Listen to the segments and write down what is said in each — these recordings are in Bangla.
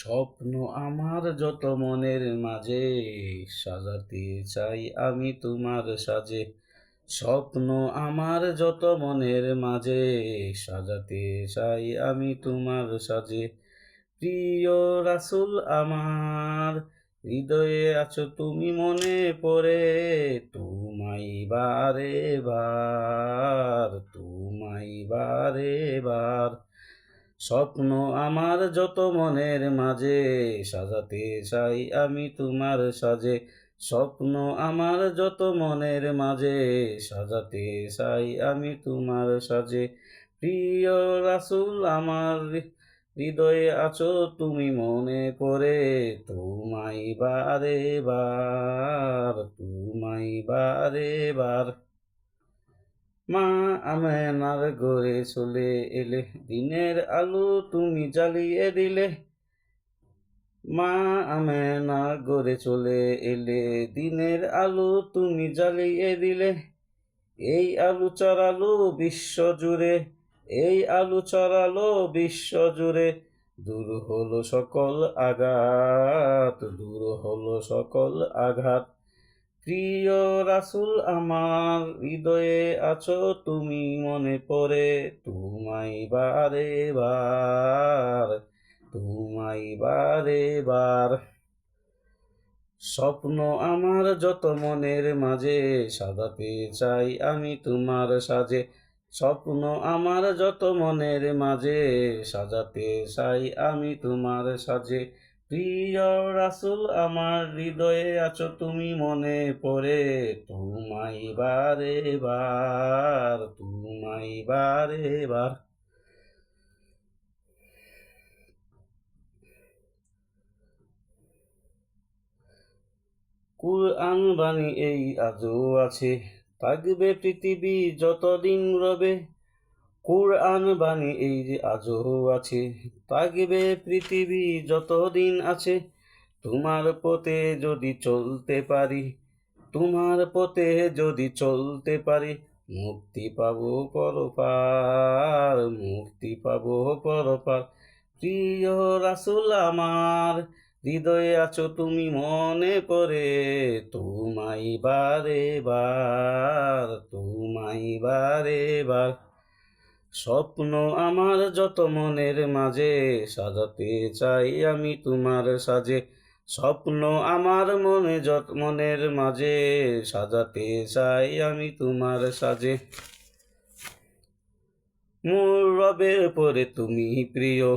স্বপ্ন আমার যত মনের মাঝে, সাজাতে চাই আমি তোমার সাজে। স্বপ্ন আমার যত মনের মাঝে, সাজাতে চাই আমি তোমার সাজে। প্রিয় রাসূল আমার, হৃদয়ে আছো তুমি মনে পড়ে, তোমায় বারে বার, তোমায় বারে বার। স্বপ্ন আমার যত মনের মাঝে, সাজাতে চাই আমি তোমার সাজে। স্বপ্ন আমার যত মনের মাঝে, সাজাতে চাই আমি তোমার সাজে। প্রিয় রাসূল আমার, হৃদয়ে আছো তুমি মনে পড়ে, তোমায় বারে বার, তোমায় বারে বার। মা আমেনার ঘরে চলে এলে, দিনের আলো তুমি জ্বালিয়ে দিলে। মা আমেনার ঘরে চলে এলে, দিনের আলো তুমি জ্বালিয়ে দিলে। এই আলো ছড়ালো বিশ্ব জুড়ে, এই আলো ছড়ালো বিশ্ব জুড়ে। দূর হলো সকল আঘাত, দূর হলো সকল আঘাত। প্রিয় রাসূল আমার, হৃদয়ে আছো তুমি মনে পড়ে, তোমায় বারে বার, তোমায় বারে বার। স্বপ্ন আমার যত মনের মাঝে, সাজাতে চাই আমি তোমার সাজে। স্বপ্ন আমার যত মনের মাঝে, সাজাতে চাই আমি তোমার সাজে। প্রিয় রাসূল আমার, হৃদয়ে আছো তুমি মনে পড়ে, তোমায় বারে বার, তোমায় বারে বার। কুরআন বাণী এই আজও আছে, থাকবে পৃথিবী যতদিন রবে। কুরআন বাণী এই যে আজও আছে, থাকবে পৃথিবী যতদিন আছে। তোমার পথে যদি চলতে পারি, তোমার পথে যদি চলতে পারি, মুক্তি পাবো পরপার, মুক্তি পাবো পরপার। প্রিয় রাসূল আমার, হৃদয়ে আছো তুমি মনে পড়ে, তোমায় বারে বার, তোমায় বারে বার। স্বপ্ন আমার যত মনের মাঝে, সাজাতে চাই আমি তোমার সাজে। স্বপ্ন আমার মনের মাঝে, সাজাতে চাই আমি তোমার সাজে। মোর রবের পরে তুমি প্রিয়,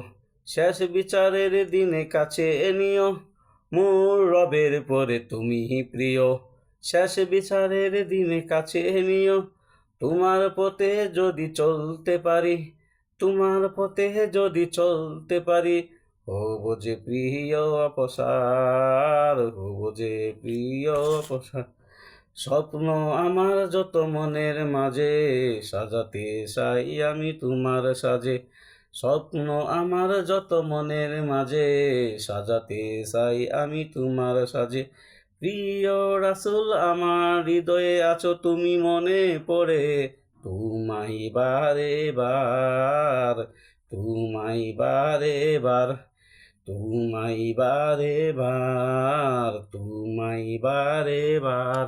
শেষ বিচারের দিনে কাছে নিও। মোর রবের পরে তুমি প্রিয়, শেষ বিচারের দিনে কাছে নিও। তোমার পথে যদি চলতে পারি, তোমার পথে যদি চলতে পারি, হব যে প্রিয় অপসার, হব যে প্রিয় অপসার। স্বপ্ন আমার যত মনের মাঝে, সাজাতে চাই আমি তোমার সাজে। স্বপ্ন আমার যত মনের মাঝে, সাজাতে চাই আমি তোমার সাজে। প্রিয় রাসূল আমার, হৃদয়ে আছো তুমি মনে পড়ে, তোমায় বারে বার, তোমায় বারে বার, তোমায় বারে বার, তোমায় বারে বার।